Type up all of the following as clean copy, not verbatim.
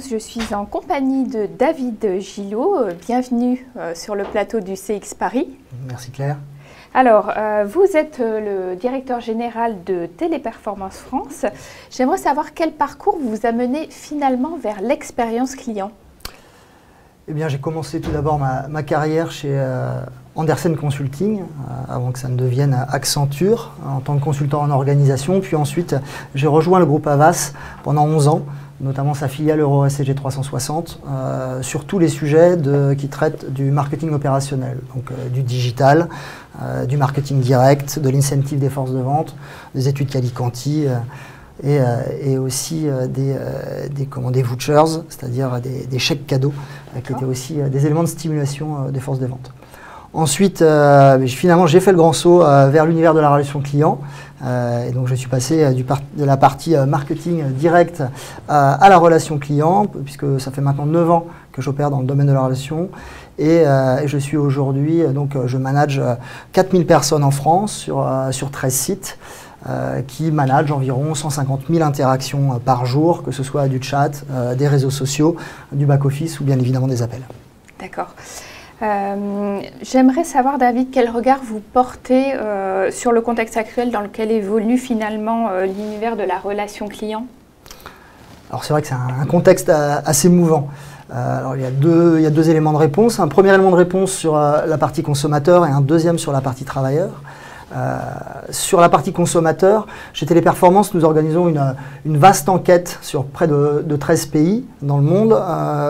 tous, je suis en compagnie de David Gillot. Bienvenue sur le plateau du CX Paris. Merci Claire. Alors, vous êtes le directeur général de Téléperformance France. J'aimerais savoir quel parcours vous a mené finalement vers l'expérience client. Eh bien, j'ai commencé tout d'abord ma carrière chez Andersen Consulting, avant que ça ne devienne Accenture, en tant que consultant en organisation. Puis ensuite, j'ai rejoint le groupe Havas pendant 11 ans, notamment sa filiale EuroSCG 360, sur tous les sujets qui traitent du marketing opérationnel, donc du digital, du marketing direct, de l'incentive des forces de vente, des études Qualicanti, et aussi des vouchers, c'est-à-dire des chèques cadeaux, qui étaient aussi des éléments de stimulation des forces de vente. Ensuite, finalement, j'ai fait le grand saut vers l'univers de la relation client. Et donc, je suis passé de la partie marketing direct à la relation client, puisque ça fait maintenant 9 ans que j'opère dans le domaine de la relation. Et je suis aujourd'hui, je manage 4000 personnes en France sur 13 sites. Qui manage environ 150 000 interactions par jour, que ce soit du chat, des réseaux sociaux, du back-office ou bien évidemment des appels. D'accord. J'aimerais savoir, David, quel regard vous portez sur le contexte actuel dans lequel évolue finalement l'univers de la relation client? Alors c'est vrai que c'est un contexte assez mouvant. Alors il y a deux éléments de réponse. Un premier élément de réponse sur la partie consommateur et un deuxième sur la partie travailleur. Sur la partie consommateur, chez Téléperformance, nous organisons une vaste enquête sur près de 13 pays dans le monde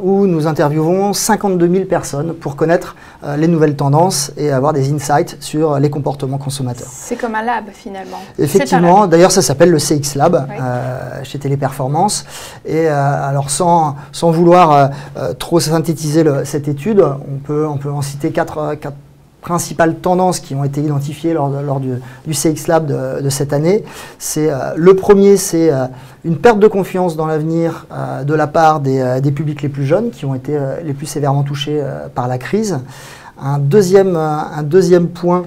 où nous interviewons 52 000 personnes pour connaître les nouvelles tendances et avoir des insights sur les comportements consommateurs. C'est comme un lab finalement. Effectivement, d'ailleurs ça s'appelle le CX Lab, oui. Chez Téléperformance. Et alors sans vouloir trop synthétiser cette étude, on peut en citer quatre principales tendances qui ont été identifiées lors du CX Lab de cette année. Le premier, c'est une perte de confiance dans l'avenir de la part des publics les plus jeunes qui ont été les plus sévèrement touchés par la crise. Un deuxième point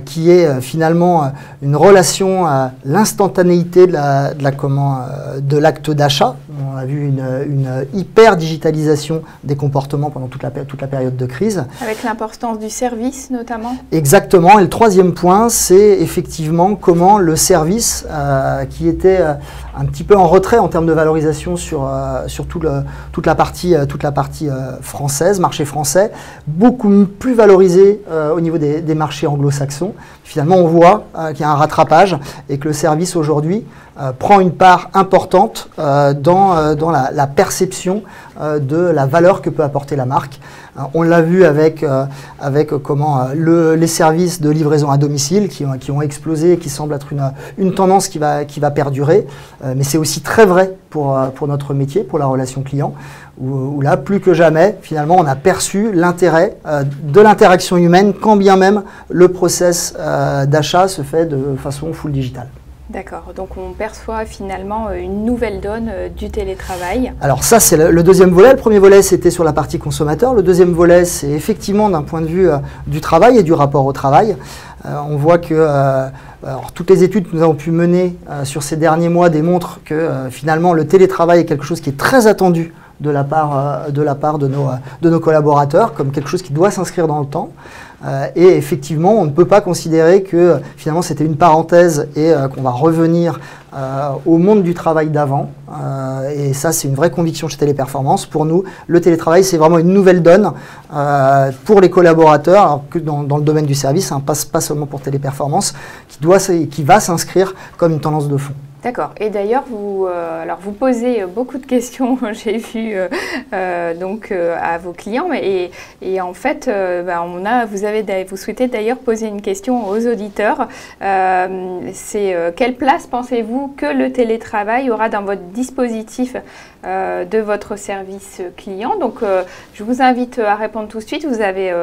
qui est finalement une relation à l'instantanéité de l'acte d'achat. On a vu une hyper-digitalisation des comportements pendant toute la période de crise. Avec l'importance du service notamment. Exactement. Et le troisième point, c'est effectivement comment le service, qui était un petit peu en retrait en termes de valorisation sur toute la partie française, marché français, beaucoup plus valorisé au niveau des marchés anglo-saxons. Finalement, on voit qu'il y a un rattrapage et que le service aujourd'hui prend une part importante dans la perception de la valeur que peut apporter la marque. On l'a vu avec comment les services de livraison à domicile qui ont explosé et qui semblent être une tendance qui va perdurer. Mais c'est aussi très vrai pour notre métier, pour la relation client, où là, plus que jamais, finalement, on a perçu l'intérêt de l'interaction humaine, quand bien même le process d'achat se fait de façon full digitale. D'accord, donc on perçoit finalement une nouvelle donne du télétravail. Alors ça, c'est le deuxième volet. Le premier volet, c'était sur la partie consommateur. Le deuxième volet, c'est effectivement d'un point de vue du travail et du rapport au travail. On voit que alors, toutes les études que nous avons pu mener sur ces derniers mois démontrent que finalement le télétravail est quelque chose qui est très attendu de la part de nos collaborateurs, comme quelque chose qui doit s'inscrire dans le temps. Et effectivement, on ne peut pas considérer que finalement c'était une parenthèse et qu'on va revenir au monde du travail d'avant. Et ça, c'est une vraie conviction chez Téléperformance. Pour nous, le télétravail, c'est vraiment une nouvelle donne pour les collaborateurs, alors que dans le domaine du service, hein, pas seulement pour Téléperformance, qui va s'inscrire comme une tendance de fond. D'accord. Et d'ailleurs, vous posez beaucoup de questions, j'ai vu, à vos clients. Et en fait, vous souhaitez d'ailleurs poser une question aux auditeurs. Quelle place pensez-vous que le télétravail aura dans votre dispositif de votre service client? Donc, je vous invite à répondre tout de suite. Vous avez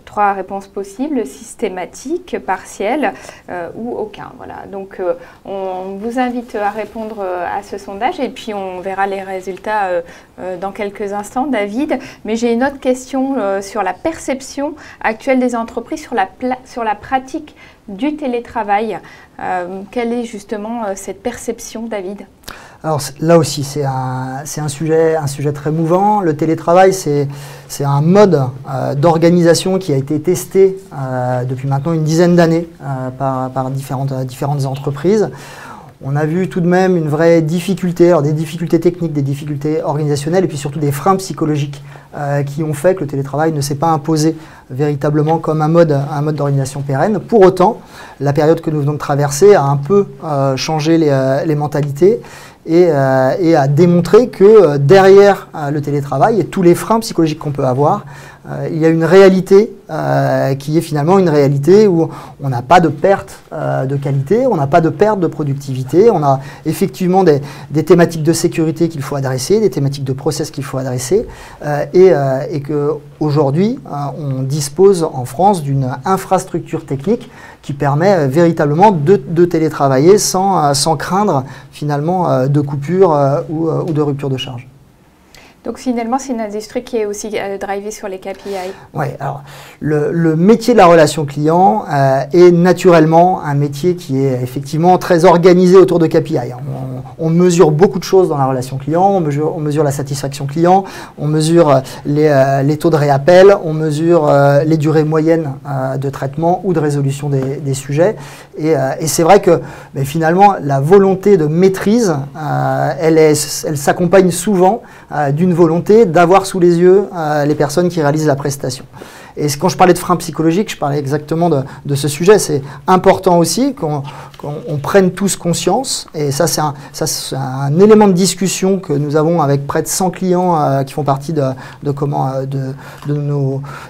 3 réponses possibles: systématique, partielle ou aucun. Voilà. Donc, on vous invite à répondre à ce sondage et puis on verra les résultats dans quelques instants, David. Mais j'ai une autre question sur la perception actuelle des entreprises sur la pratique du télétravail. Quelle est justement cette perception, David ? Alors là aussi, c'est un sujet très mouvant. Le télétravail, c'est un mode d'organisation qui a été testé depuis maintenant une dizaine d'années par différentes entreprises. On a vu tout de même une vraie difficulté, alors des difficultés techniques, des difficultés organisationnelles et puis surtout des freins psychologiques qui ont fait que le télétravail ne s'est pas imposé véritablement comme un mode d'organisation pérenne. Pour autant, la période que nous venons de traverser a un peu changé les mentalités et a démontré que derrière le télétravail et tous les freins psychologiques qu'on peut avoir, il y a une réalité qui est finalement une réalité où on n'a pas de perte de qualité, on n'a pas de perte de productivité, on a effectivement des thématiques de sécurité qu'il faut adresser, des thématiques de process qu'il faut adresser, et qu'aujourd'hui, on dispose en France d'une infrastructure technique qui permet véritablement de télétravailler sans craindre finalement de coupure ou de rupture de charge. Donc finalement, c'est une industrie qui est aussi drivée sur les KPI. Oui, alors le métier de la relation client est naturellement un métier qui est effectivement très organisé autour de KPI. On mesure beaucoup de choses dans la relation client, on mesure la satisfaction client, on mesure les taux de réappel, on mesure les durées moyennes de traitement ou de résolution des sujets. Et c'est vrai que finalement, la volonté de maîtrise, elle s'accompagne souvent d'une volonté d'avoir sous les yeux les personnes qui réalisent la prestation. Et quand je parlais de frein psychologique, je parlais exactement de ce sujet. C'est important aussi qu'on prenne tous conscience. Et ça, c'est un élément de discussion que nous avons avec près de 100 clients qui font partie de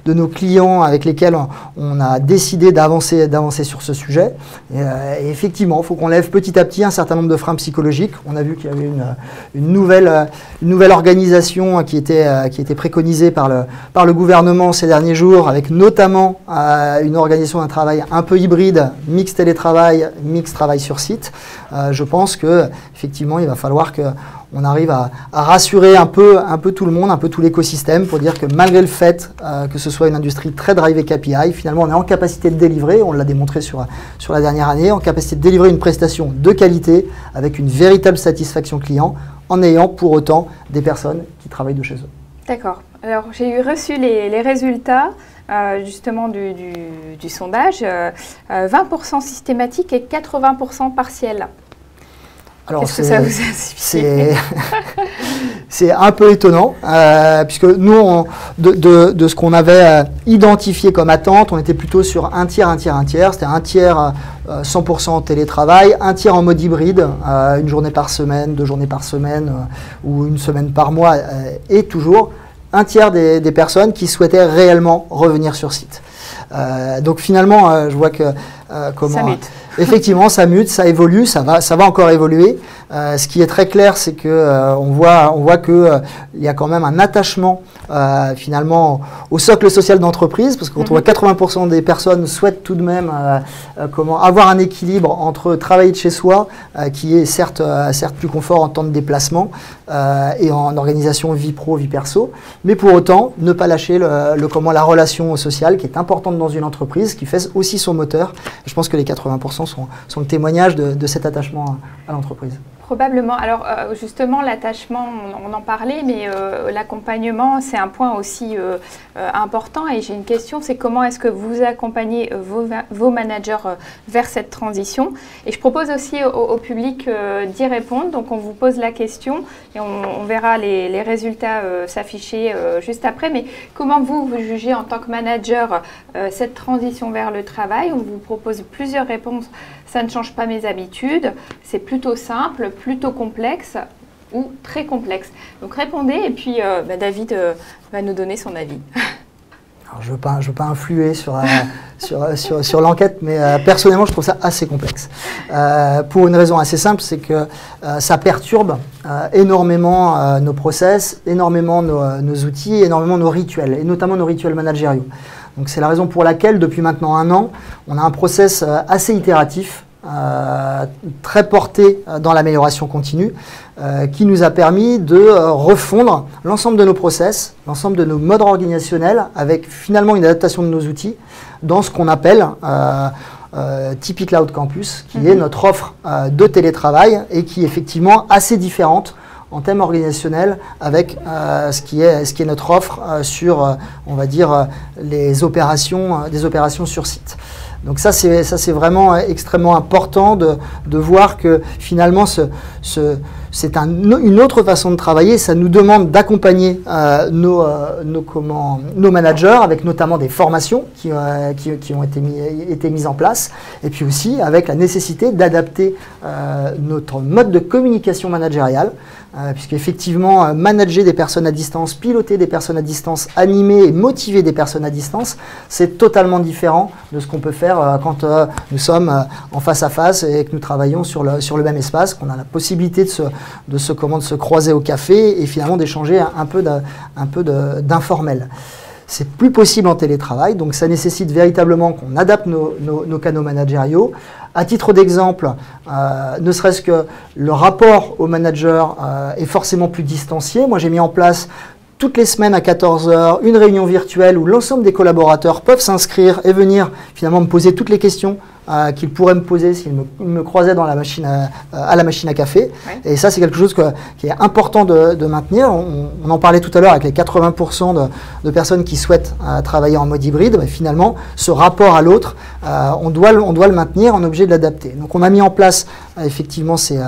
nos clients avec lesquels on a décidé d'avancer sur ce sujet. Et effectivement, il faut qu'on lève petit à petit un certain nombre de freins psychologiques. On a vu qu'il y avait une nouvelle organisation qui était préconisée par le gouvernement ces derniers jours, avec notamment une organisation d'un travail un peu hybride, mix télétravail, mix travail sur site. Je pense qu'effectivement, il va falloir qu'on arrive à rassurer un peu tout le monde, un peu tout l'écosystème, pour dire que malgré le fait que ce soit une industrie très drivée KPI, finalement, on est en capacité de délivrer, on l'a démontré sur la dernière année, en capacité de délivrer une prestation de qualité avec une véritable satisfaction client, en ayant pour autant des personnes qui travaillent de chez eux. D'accord. Alors, j'ai reçu les résultats justement du sondage, 20% systématique et 80% partiel. Qu'est-ce que ça vous inspire? C'est un peu étonnant, puisque nous, de ce qu'on avait identifié comme attente, on était plutôt sur un tiers. C'était un tiers 100% télétravail, un tiers en mode hybride, une journée par semaine, 2 journées par semaine, ou une semaine par mois, et toujours un tiers des personnes qui souhaitaient réellement revenir sur site. Donc finalement, je vois que ça mute. Effectivement, ça mute, ça évolue, ça va encore évoluer. Ce qui est très clair, c'est que on voit que il y a quand même un attachement finalement au socle social d'entreprise, parce que quand on voit 80% des personnes souhaitent tout de même avoir un équilibre entre travailler de chez soi, qui est certes plus confort en temps de déplacement et en organisation vie pro, vie perso, mais pour autant ne pas lâcher la relation sociale qui est importante dans une entreprise, qui fait aussi son moteur. Je pense que les 80% sont le témoignage de cet attachement à l'entreprise. Probablement. Alors justement, l'attachement, on en parlait, mais l'accompagnement, c'est un point aussi important. Et j'ai une question, c'est comment est-ce que vous accompagnez vos managers vers cette transition? Et je propose aussi au public d'y répondre. Donc on vous pose la question et on verra les résultats s'afficher juste après. Mais comment vous jugez en tant que manager cette transition vers le travail? On vous propose plusieurs réponses. Ça ne change pas mes habitudes, c'est plutôt simple, plutôt complexe ou très complexe. Donc répondez et puis David va nous donner son avis. Alors, je veux pas influer sur l'enquête, mais personnellement, je trouve ça assez complexe. Pour une raison assez simple, c'est que ça perturbe énormément nos process, énormément nos outils, énormément nos rituels, et notamment nos rituels managériaux. Donc c'est la raison pour laquelle, depuis maintenant 1 an, on a un process assez itératif, très porté dans l'amélioration continue, qui nous a permis de refondre l'ensemble de nos process, l'ensemble de nos modes organisationnels, avec finalement une adaptation de nos outils, dans ce qu'on appelle Tipeee Cloud Campus, qui est notre offre de télétravail et qui est effectivement assez différente en termes organisationnels avec ce qui est notre offre sur, on va dire, des opérations sur site. Donc ça c'est vraiment extrêmement important de voir que finalement c'est une autre façon de travailler. Ça nous demande d'accompagner nos managers avec notamment des formations qui ont été mises en place, et puis aussi avec la nécessité d'adapter notre mode de communication managériale, puisqu'effectivement manager des personnes à distance, piloter des personnes à distance, animer et motiver des personnes à distance, c'est totalement différent de ce qu'on peut faire quand nous sommes en face à face et que nous travaillons sur le même espace, qu'on a la possibilité de se croiser au café et finalement d'échanger un peu d'informel. C'est plus possible en télétravail, donc ça nécessite véritablement qu'on adapte nos canaux managériaux. À titre d'exemple, ne serait-ce que le rapport au manager est forcément plus distancié. Moi, j'ai mis en place toutes les semaines à 14 h une réunion virtuelle où l'ensemble des collaborateurs peuvent s'inscrire et venir finalement me poser toutes les questions qu'ils pourraient me poser s'ils me croisaient à la machine à café. Ouais. Et ça, c'est quelque chose qui est important de maintenir. On en parlait tout à l'heure avec les 80% de personnes qui souhaitent travailler en mode hybride. Mais finalement, ce rapport à l'autre, on doit le maintenir, on est obligé de l'adapter. Donc on a mis en place effectivement ces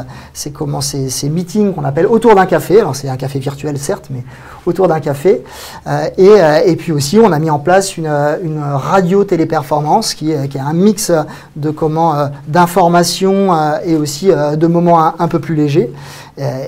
meetings qu'on appelle autour d'un café. Alors c'est un café virtuel certes, mais autour d'un café. Et puis aussi, on a mis en place une radio téléperformance qui est un mix d'informations et aussi de moments un peu plus légers.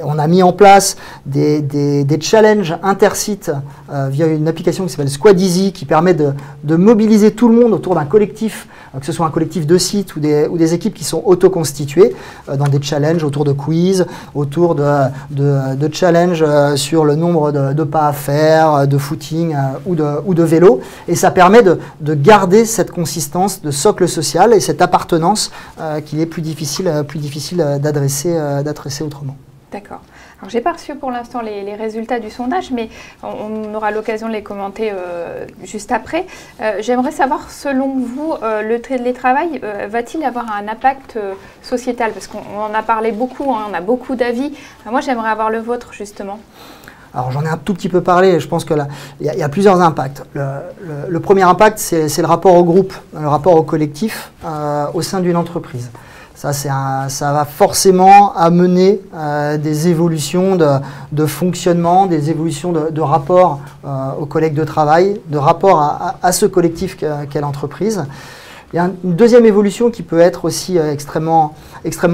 On a mis en place des challenges intersites via une application qui s'appelle Squadizy, qui permet de mobiliser tout le monde autour d'un collectif, que ce soit un collectif de sites ou des équipes qui sont auto-constituées, dans des challenges autour de quiz, autour de challenges sur le nombre de pas à faire, de footing ou de vélo. Et ça permet de garder cette consistance de socle social et cette appartenance qui est plus difficile d'adresser autrement. D'accord. Alors, j'ai pas reçu pour l'instant les résultats du sondage, mais on aura l'occasion de les commenter juste après. J'aimerais savoir, selon vous, le télétravail va-t-il avoir un impact sociétal? Parce qu'on en a parlé beaucoup, hein, on a beaucoup d'avis. Moi, j'aimerais avoir le vôtre, justement. Alors, j'en ai un tout petit peu parlé. Je pense qu'il y a plusieurs impacts. Le premier impact, c'est le rapport au groupe, le rapport au collectif au sein d'une entreprise. Ça va forcément amener des évolutions de fonctionnement, des évolutions de rapport aux collègues de travail, de rapport à ce collectif qu'est l'entreprise. Il y a une deuxième évolution qui peut être aussi extrêmement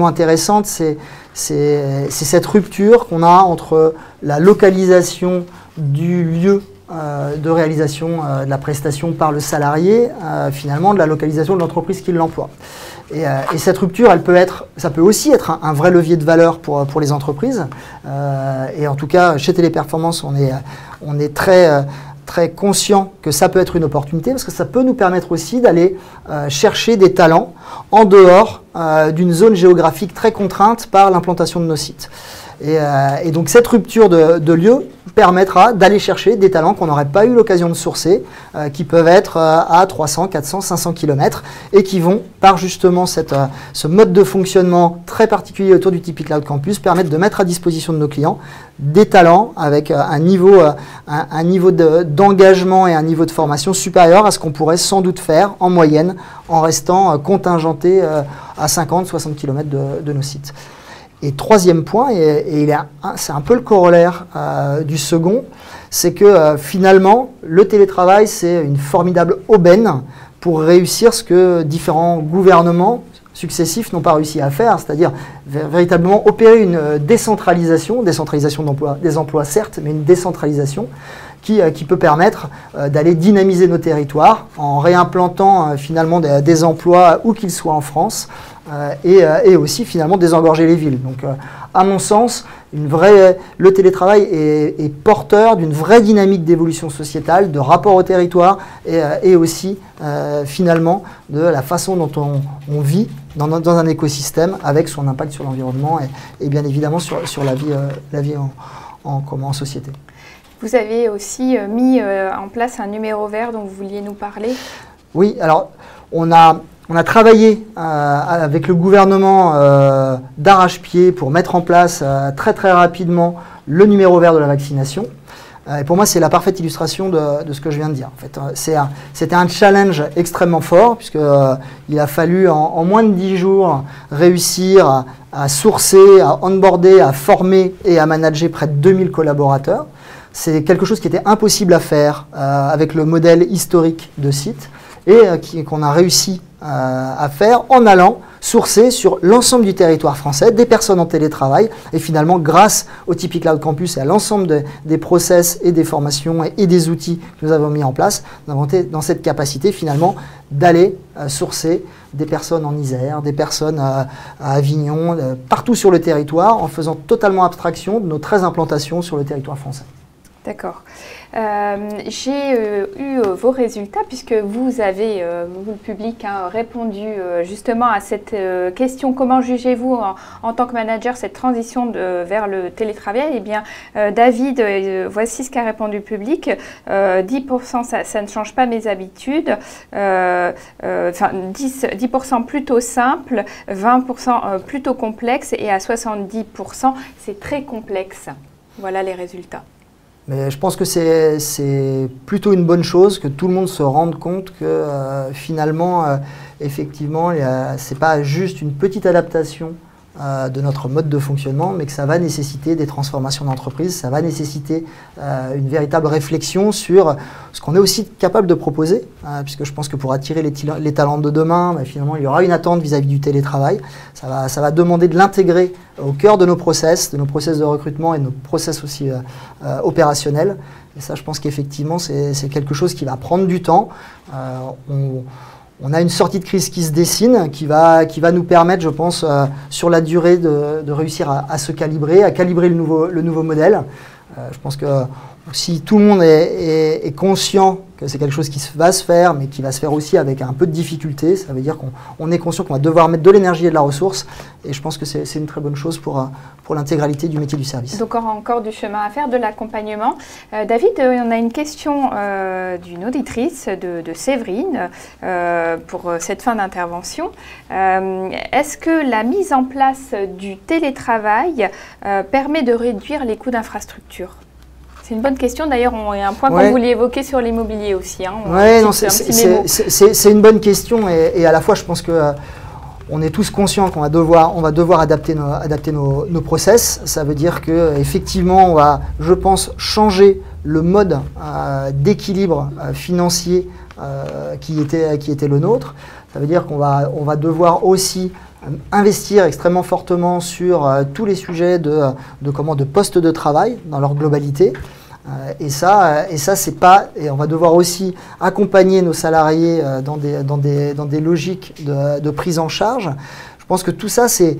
intéressante, c'est cette rupture qu'on a entre la localisation du lieu de réalisation de la prestation par le salarié, finalement de la localisation de l'entreprise qui l'emploie. Et cette rupture, ça peut aussi être un vrai levier de valeur pour les entreprises. Et en tout cas, chez Téléperformance, on est très conscient que ça peut être une opportunité parce que ça peut nous permettre aussi d'aller chercher des talents en dehors d'une zone géographique très contrainte par l'implantation de nos sites. Et donc cette rupture de lieu permettra d'aller chercher des talents qu'on n'aurait pas eu l'occasion de sourcer, qui peuvent être à 300, 400, 500 km et qui vont, par justement ce mode de fonctionnement très particulier autour du Tipeee Cloud Campus, permettre de mettre à disposition de nos clients des talents avec un niveau d'engagement et un niveau de formation supérieur à ce qu'on pourrait sans doute faire en moyenne en restant contingenté à 50, 60 km de nos sites. Et troisième point, et c'est un peu le corollaire du second, c'est que finalement, le télétravail, c'est une formidable aubaine pour réussir ce que différents gouvernements successifs n'ont pas réussi à faire, c'est-à-dire véritablement opérer une décentralisation des emplois certes, mais une décentralisation qui peut permettre d'aller dynamiser nos territoires en réimplantant finalement des emplois où qu'ils soient en France et aussi finalement désengorger les villes. Donc à mon sens, le télétravail est porteur d'une vraie dynamique d'évolution sociétale, de rapport au territoire et aussi finalement de la façon dont on vit dans un écosystème avec son impact sur l'environnement et bien évidemment sur la vie en société. Vous avez aussi mis en place un numéro vert dont vous vouliez nous parler. Oui, alors on a On a travaillé avec le gouvernement d'arrache-pied pour mettre en place très très rapidement le numéro vert de la vaccination. Et pour moi, c'est la parfaite illustration de ce que je viens de dire. En fait, c'était un challenge extrêmement fort, puisqu'il a fallu en moins de 10 jours réussir à sourcer, à onboarder, à former et à manager près de 2000 collaborateurs. C'est quelque chose qui était impossible à faire avec le modèle historique de site et qu'on a réussi à faire en allant sourcer sur l'ensemble du territoire français des personnes en télétravail. Et finalement, grâce au Tipeee Cloud Campus et à l'ensemble des process et des formations et des outils que nous avons mis en place, nous avons été dans cette capacité finalement d'aller sourcer des personnes en Isère, des personnes à Avignon, partout sur le territoire, en faisant totalement abstraction de nos 13 implantations sur le territoire français. D'accord. J'ai eu vos résultats puisque vous avez, vous le public, répondu justement à cette question. Comment jugez-vous en tant que manager cette transition vers le télétravail? Eh bien, David, voici ce qu'a répondu le public. 10% ça ne change pas mes habitudes. 10% plutôt simple, 20% plutôt complexe et à 70% c'est très complexe. Voilà les résultats. Mais je pense que c'est plutôt une bonne chose que tout le monde se rende compte que finalement, effectivement, ce n'est pas juste une petite adaptation de notre mode de fonctionnement, mais que ça va nécessiter des transformations d'entreprise, ça va nécessiter une véritable réflexion sur ce qu'on est aussi capable de proposer, puisque je pense que pour attirer les talents de demain, finalement, il y aura une attente vis-à-vis du télétravail. Ça va demander de l'intégrer au cœur de nos process de recrutement et de nos process aussi opérationnels. Et ça, je pense qu'effectivement, c'est quelque chose qui va prendre du temps. On a une sortie de crise qui se dessine, qui va nous permettre, je pense, sur la durée de réussir à se calibrer, à calibrer le nouveau modèle. Je pense que si tout le monde est conscient que c'est quelque chose qui va se faire, mais qui va se faire aussi avec un peu de difficulté, ça veut dire qu'on est conscient qu'on va devoir mettre de l'énergie et de la ressource. Et je pense que c'est une très bonne chose pour l'intégralité du métier du service. Donc encore du chemin à faire, de l'accompagnement. David, on a une question d'une auditrice de Séverine pour cette fin d'intervention. Est-ce que la mise en place du télétravail permet de réduire les coûts d'infrastructure? C'est une bonne question. D'ailleurs, il y a un point qu'on voulait évoquer sur l'immobilier aussi. Oui, c'est une bonne question et à la fois, je pense que on est tous conscients qu'on va devoir adapter nos process. Ça veut dire qu'effectivement, on va, je pense, changer le mode d'équilibre financier qui était le nôtre. Ça veut dire qu'on va devoir aussi investir extrêmement fortement sur tous les sujets de postes de travail dans leur globalité. Et ça c'est pas. Et on va devoir aussi accompagner nos salariés dans des logiques de prise en charge. Je pense que tout ça, c'est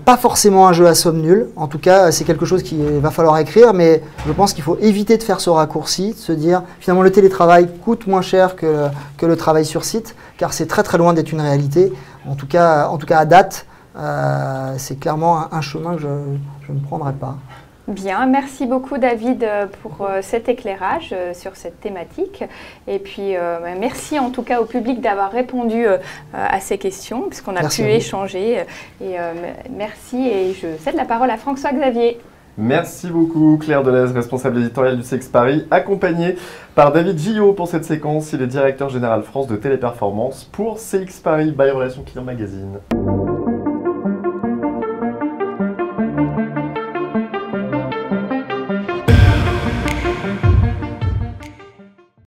pas forcément un jeu à somme nulle. En tout cas, c'est quelque chose qu'il va falloir écrire, mais je pense qu'il faut éviter de faire ce raccourci, de se dire finalement le télétravail coûte moins cher que le travail sur site, car c'est très très loin d'être une réalité. En tout cas à date, c'est clairement un chemin que je ne prendrai pas. Bien, merci beaucoup David pour cet éclairage sur cette thématique et puis merci en tout cas au public d'avoir répondu à ces questions puisqu'on a pu échanger et merci et je cède la parole à François-Xavier. Merci beaucoup Claire Delez, responsable éditoriale du CX Paris, accompagnée par David Gillot pour cette séquence. Il est directeur général France de Téléperformance pour CX Paris by Relations Clients Magazine.